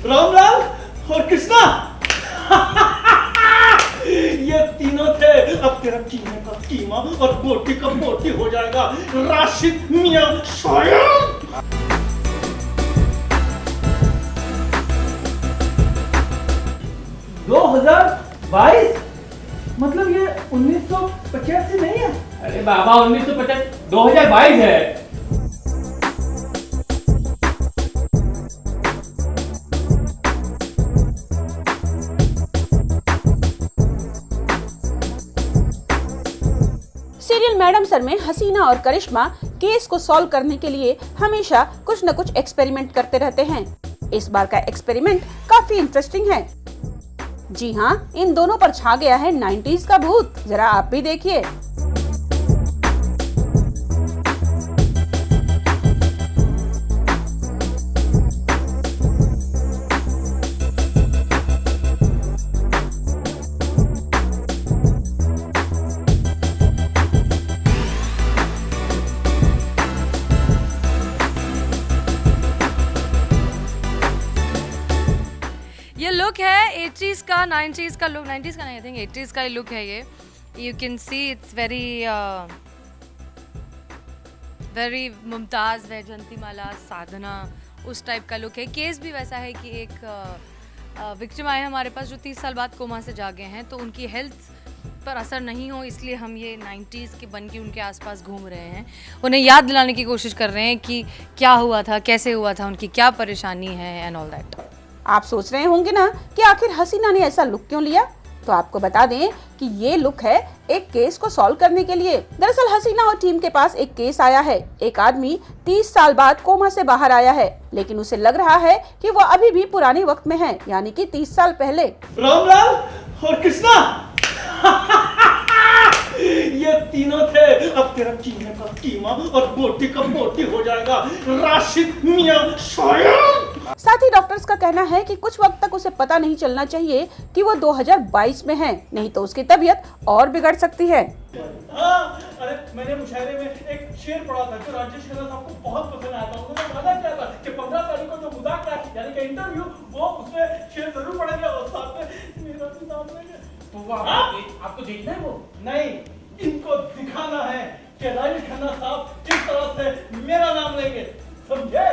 रामलाल और कृष्णा ये तीनों थे। अब तेरा कीमे का कीमा और बोटी का बोटी हो जाएगा। राशिद मियां स्वयं। 2022 मतलब ये 1985 नहीं है? अरे बाबा 1950 2022 है। सीरियल मैडम सर में हसीना और करिश्मा केस को सॉल्व करने के लिए हमेशा कुछ न कुछ एक्सपेरिमेंट करते रहते हैं। इस बार का एक्सपेरिमेंट काफी इंटरेस्टिंग है। जी हाँ, इन दोनों पर छा गया है 90s का भूत। जरा आप भी देखिए। ये लुक है 80s का 90s का लुक, 90s का नहीं, आई थिंक 80s का लुक है ये। You can see it's very Mumtaz, Vyjayanthimala, Sadhana, उस टाइप का लुक है। केस भी वैसा है कि एक विक्टिम आए हमारे पास जो 30 साल बाद कोमा से जागे हैं, तो उनकी हेल्थ पर असर नहीं हो इसलिए हम ये 90s के बन के उनके आसपास घूम रहे हैं। उन्हें याद दिलाने की कोशिश कर रहे हैं कि क्या हुआ था, कैसे हुआ था, उनकी क्या परेशानी है एंड ऑल दैट। आप सोच रहे होंगे ना कि आखिर हसीना ने ऐसा लुक क्यों लिया, तो आपको बता दें कि ये लुक है एक केस को सॉल्व करने के लिए। दरअसल हसीना और टीम के पास एक केस आया है। एक आदमी 30 साल बाद कोमा से बाहर आया है, लेकिन उसे लग रहा है कि वो अभी भी पुराने वक्त में है, यानी कि 30 साल पहले। रामलाल और कृष्णा ये तीनों थे। अब तेरा कीमे का कीमा और बोटी का बोटी हो जाएगा। राशिद मियां स्वयं। साथ ही डॉक्टर्स का कहना है कि कुछ वक्त तक उसे पता नहीं चलना चाहिए कि वो 2022 में है, नहीं तो उसकी तबीयत और बिगड़ सकती है। अरे मैंने मुशायरे में एक शेर पढ़ा था जो राजेश खन्ना साहब को बहुत पसंद आया था। उन्होंने वादा किया था कि 15 तारीख को जो मुदाक है यानी कि इंटरव्यू, वो उसमें शेर जरूर पढ़ेंगे और साथ में मेरा भी नाम लेंगे। तो वो आपको देखना है वो? नहीं, इनको दिखाना है कि राजेश खन्ना साहब किस तरह से मेरा नाम लेंगे, समझे?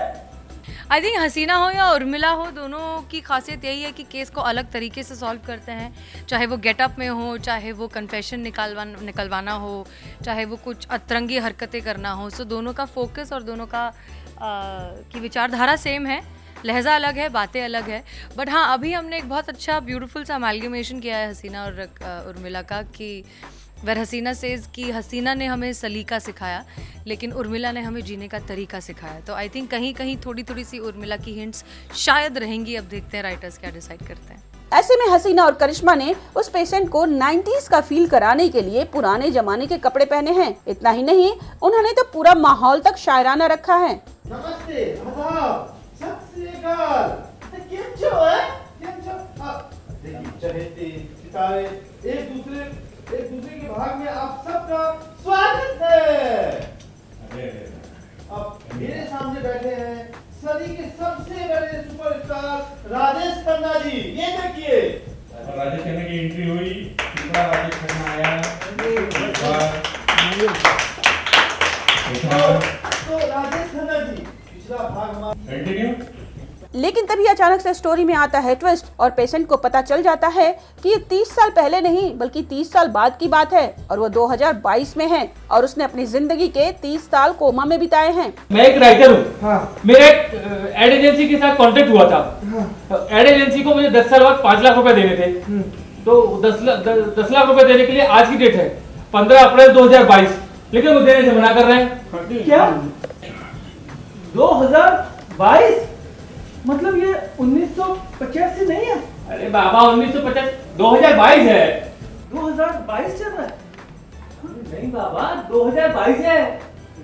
आई थिंक हसीना हो या उर्मिला हो, दोनों की खासियत यही है कि केस को अलग तरीके से सॉल्व करते हैं। चाहे वो गेटअप में हो, चाहे वो कन्फेशन निकलवाना हो, चाहे वो कुछ अतरंगी हरकतें करना हो। सो दोनों का फोकस और दोनों का की विचारधारा सेम है, लहजा अलग है, बातें अलग है। बट हाँ, अभी हमने एक बहुत अच्छा ब्यूटीफुल सा अमेलगमेशन किया है हसीना और उर्मिला का, कि वेर हसीना सेज कि हसीना ने हमें सलीका सिखाया लेकिन उर्मिला ने हमें जीने का तरीका सिखाया। तो आई थिंक कहीं कहीं थोड़ी थोड़ी सी उर्मिला की हिंट्स शायद रहेंगी। अब देखते हैं राइटर्स क्या डिसाइड करते हैं। ऐसे में हसीना और करिश्मा ने उस पेशेंट को 90s का फील कराने के लिए पुराने जमाने के कपड़े पहने हैं। इतना ही नहीं, उन्होंने तो पूरा माहौल तक शायराना रखा है। नमस्ते, आदाब, सत श्री अकाल। केम छो है? केम छो? देखिए, चहेते सितारे एक दूसरे के भाग में आप सबका स्वागत है। अब मेरे सामने बैठे हैं सदी के सबसे बड़े सुपरस्टार राजेश खन्ना जी। ये देखिए, राजेश खन्ना की एंट्री हुई, दूसरा राजेश खन्ना आया। तो राजेश खन्ना जी, पिछला भाग हमारा कंटिन्यू। लेकिन तभी अचानक से स्टोरी में आता है ट्विस्ट और पेशेंट को पता चल जाता है कि ये 30 साल पहले नहीं बल्कि 30 साल बाद की बात है और वो 2022 में है और उसने अपनी जिंदगी के 30 साल कोमा में बिताए हैं। मैं एक राइटर हूँ। हाँ। मेरा एक एड एजेंसी के साथ कॉन्टेक्ट हुआ था। हाँ। एड एजेंसी को मुझे 10 साल बाद 5 लाख रुपए देने थे। तो 10 लाख रुपए देने के लिए आज की डेट है 15 अप्रैल 2022, लेकिन वो देने से मना कर रहे हैं। क्या 2022 मतलब ये 1985 नहीं है? अरे बाबा 1950 2022 है। 2022 चल रहा है? नहीं बाबा, 2022 है।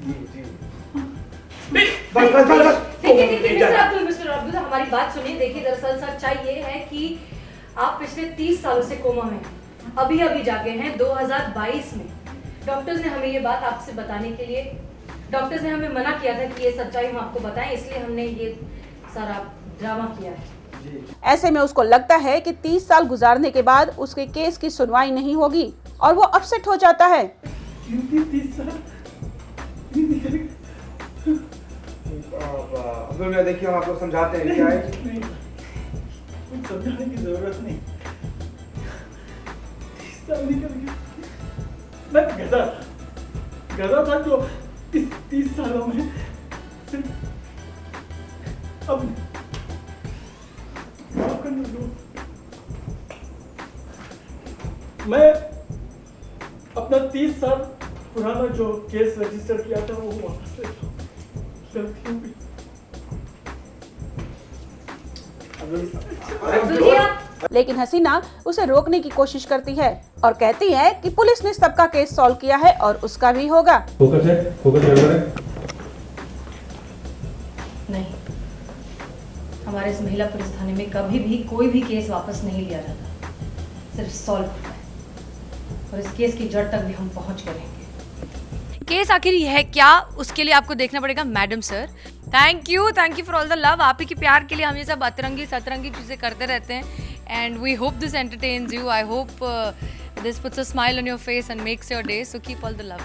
देखिए मिस्टर अब्दुल, हमारी बात सुनिए। देखिए, दरअसल सच्चाई ये है कि आप पिछले 30 सालों से कोमा में अभी जागे हैं 2022 में। डॉक्टर्स ने हमें ये बात आपसे बताने के लिए, डॉक्टर्स ने हमें मना किया था कि ये सच्चाई हम आपको बताएं, इसलिए हमने ये सारा ड्रामा किया है। ऐसे में उसको लगता है कि 30 साल गुजारने के बाद उसके केस की सुनवाई नहीं होगी और वो अपसेट हो जाता है। 30 साल अब्दुल मियां, देखिए हम आपको समझाते हैं क्या है। नहीं, कुछ समझाने की जरूरत नहीं। 30 साल निकल गए। मैं गधा था जो इस 30 सालों में सिर्फ अब माफ करना दो। मैं अपना 30 साल पुराना जो केस रजिस्टर किया था वो वापस ले लो। गलती हो गई। लेकिन हसीना उसे रोकने की कोशिश करती है और कहती है कि पुलिस ने सबका केस सॉल्व किया है और उसका भी होगा। फोकस है, फोकस है। नहीं, हमारे इस महिला पुलिस थाने में कभी भी कोई भी केस वापस नहीं लिया जाता, सिर्फ सॉल्व होता है और इस केस की जड़ तक भी हम पहुंच करेंगे। केस आखिर है क्या, उसके लिए आपको देखना पड़ेगा madam sir. Thank you for all the love. आप ही के प्यार के लिए हम ये सब अतरंगी सतरंगी चीज़ें करते रहते हैं and we hope this entertains you. I hope this puts a smile on your face and makes your day. So keep all the love.